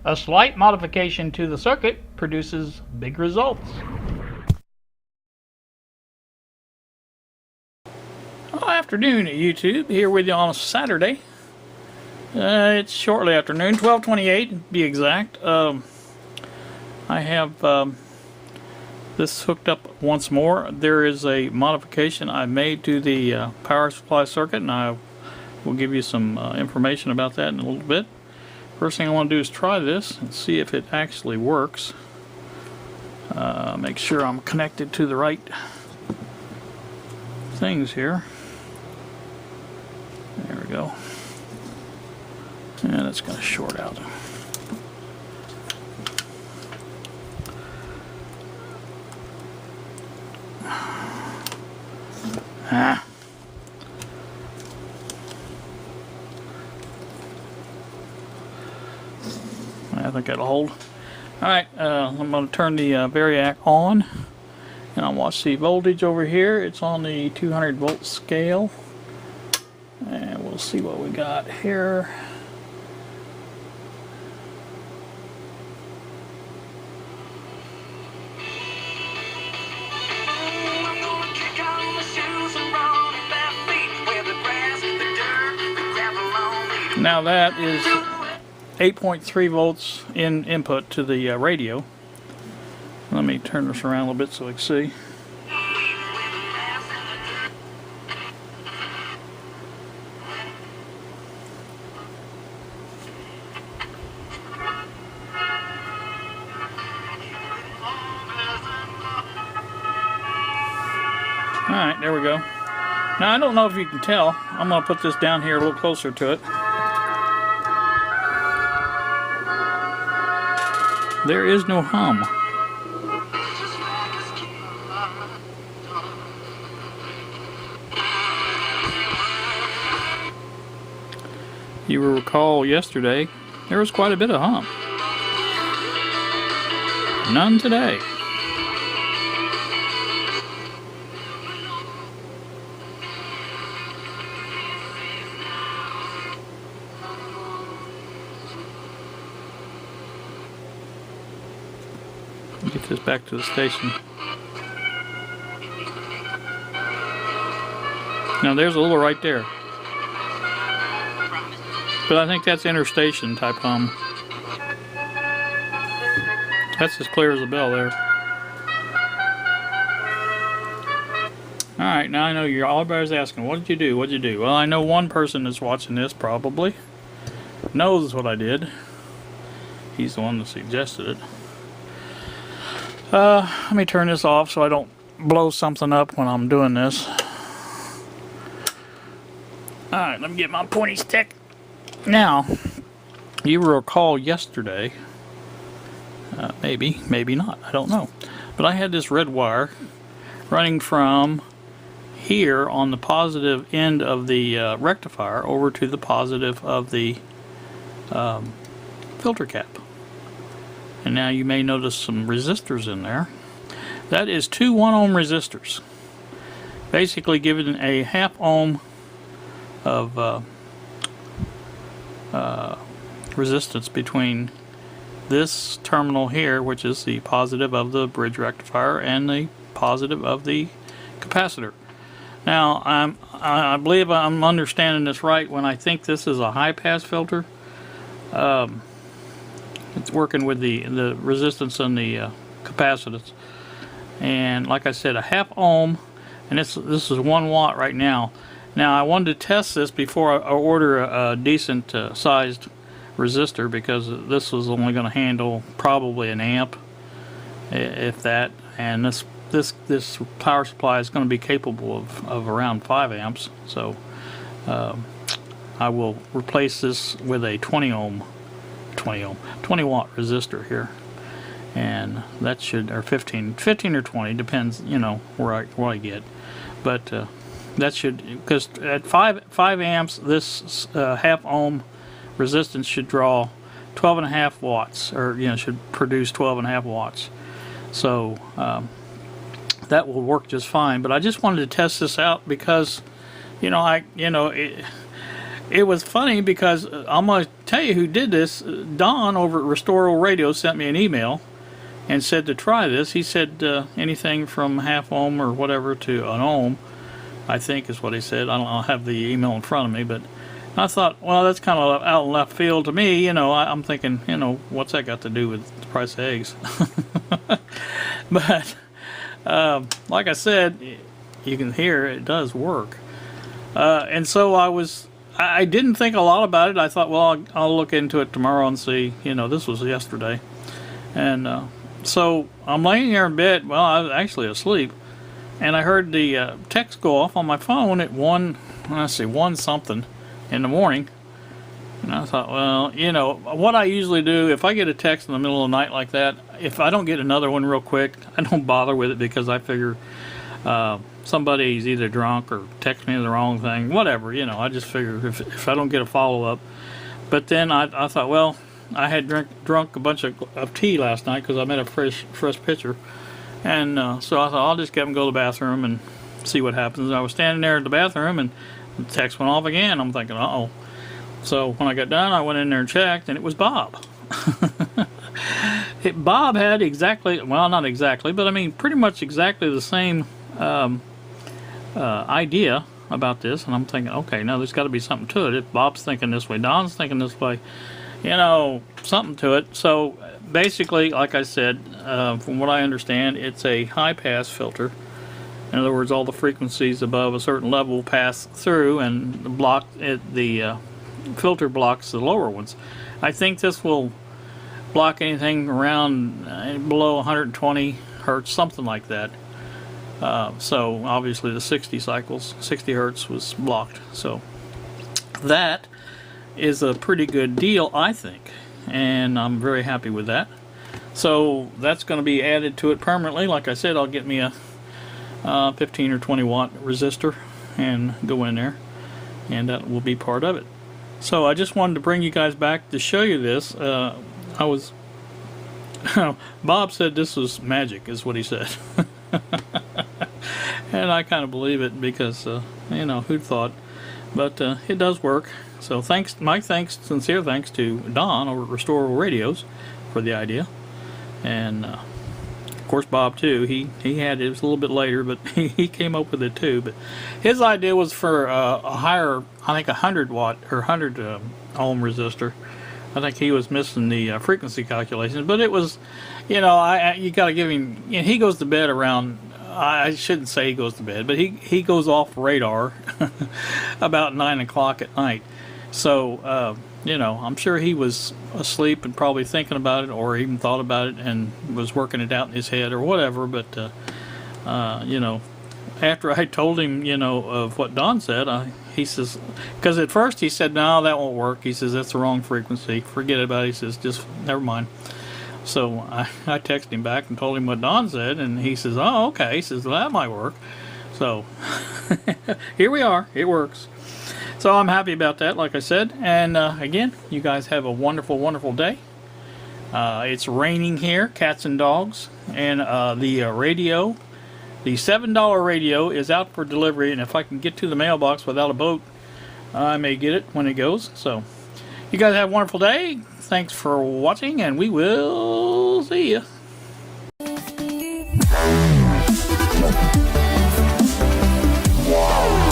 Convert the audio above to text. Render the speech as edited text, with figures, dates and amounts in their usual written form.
A slight modification to the circuit produces big results. Well, afternoon YouTube, here with you on a Saturday. It's shortly afternoon, 12:28 to be exact. I have this hooked up once more. There is a modification I made to the power supply circuit, and I will give you some information about that in a little bit. First thing I want to do is try this and see if it actually works. Make sure I'm connected to the right things here. There we go. And it's going to short out. I think that'll hold. Alright, I'm going to turn the variac on, and I'll watch the voltage over here. It's on the 200 volt scale, and we'll see what we got here. Now that is 8.3 volts in input to the radio. Let me turn this around a little bit so I can see. Alright, there we go. Now I don't know if you can tell. I'm going to put this down here a little closer to it. There is no hum. You will recall yesterday, there was quite a bit of hum. None today. Get this back to the station. Now there's a little right there, but I think that's interstation type hum. That's as clear as a bell there. Alright, now I know you're all everybody's asking, what did you do? What did you do? Well, I know one person that's watching this probably knows what I did. He's the one that suggested it. Let me turn this off so I don't blow something up when I'm doing this. Alright, let me get my pointy stick. Now, you will recall yesterday, maybe not, I don't know. But I had this red wire running from here on the positive end of the rectifier over to the positive of the filter cap. And now you may notice some resistors in there. That is two 1 ohm resistors. Basically giving a half ohm of resistance between this terminal here, which is the positive of the bridge rectifier, and the positive of the capacitor. Now I believe I'm understanding this right when I think this is a high pass filter. It's working with the resistance and the capacitance, and like I said, a half ohm, and this is 1 watt right now. Now I wanted to test this before I order a decent sized resistor, because this was only going to handle probably an amp, if that, and this power supply is going to be capable of around 5 amps. So I will replace this with a 20 watt resistor here, and that should, or 15 or 20, depends, you know, where I get, but that should, because at 5 amps this half ohm resistance should draw 12.5 watts, or should produce 12.5 watts. So that will work just fine. But I just wanted to test this out because it was funny because I'm going to tell you who did this. Don over at Restoral Radio sent me an email and said to try this. He said anything from half ohm or whatever to an ohm, I think is what he said. I don't have the email in front of me, but I thought, well, that's kind of out in left field to me. You know, I'm thinking, you know, what's that got to do with the price of eggs? But like I said, you can hear it does work. And so I didn't think a lot about it. I thought, well, I'll look into it tomorrow and see. You know, this was yesterday. And so I'm laying there in bed. Well, I was actually asleep. And I heard the text go off on my phone at 1 something in the morning. And I thought, well, you know, what I usually do, if I get a text in the middle of the night like that, if I don't get another one real quick, I don't bother with it because I figure somebody's either drunk or text me the wrong thing, whatever, you know. I just figure if I don't get a follow-up. But then I thought, well, I had drunk a bunch of tea last night because I made a fresh pitcher. And so I thought, I'll just get him go to the bathroom and see what happens. And I was standing there in the bathroom and the text went off again. I'm thinking, uh-oh. So when I got done, I went in there and checked, and it was Bob. Bob had exactly, well, not exactly, but I mean pretty much exactly the same idea about this. And I'm thinking, okay, now there's got to be something to it. If Bob's thinking this way, Don's thinking this way, you know, something to it. So basically, like I said, from what I understand, it's a high-pass filter. In other words, all the frequencies above a certain level pass through, and the filter blocks the lower ones. I think this will block anything around below 120 hertz, something like that. So obviously the 60 hertz was blocked. So that is a pretty good deal, I think, and I'm very happy with that. So that's going to be added to it permanently. Like I said, I'll get me a 15 or 20 watt resistor and go in there, and that will be part of it. So I just wanted to bring you guys back to show you this. Bob said this was magic, is what he said. And I kind of believe it because, you know, who'd thought? But it does work. So sincere thanks to Don over at Restoral Radios for the idea. And of course Bob too. He had it. It was a little bit later, but he came up with it too. But his idea was for a higher, I think 100 watt or 100 ohm resistor. I think he was missing the frequency calculations, but it was, you know, you got to give him. You know, he goes to bed around. I shouldn't say he goes to bed, but he goes off radar about 9 o'clock at night. So you know, I'm sure he was asleep and probably thinking about it, or even thought about it and was working it out in his head or whatever. But you know, after I told him, you know, of what Don said, he says, because at first he said, no, that won't work. He says, that's the wrong frequency. Forget about it. He says, just never mind. So I texted him back and told him what Don said, and he says, oh, okay. He says, well, that might work. So here we are. It works. So I'm happy about that, like I said. And again, you guys have a wonderful, wonderful day. It's raining here, cats and dogs. And the radio, the $7 radio is out for delivery. And if I can get to the mailbox without a boat, I may get it when it goes. So you guys have a wonderful day. Thanks for watching, and we will see you. Wow.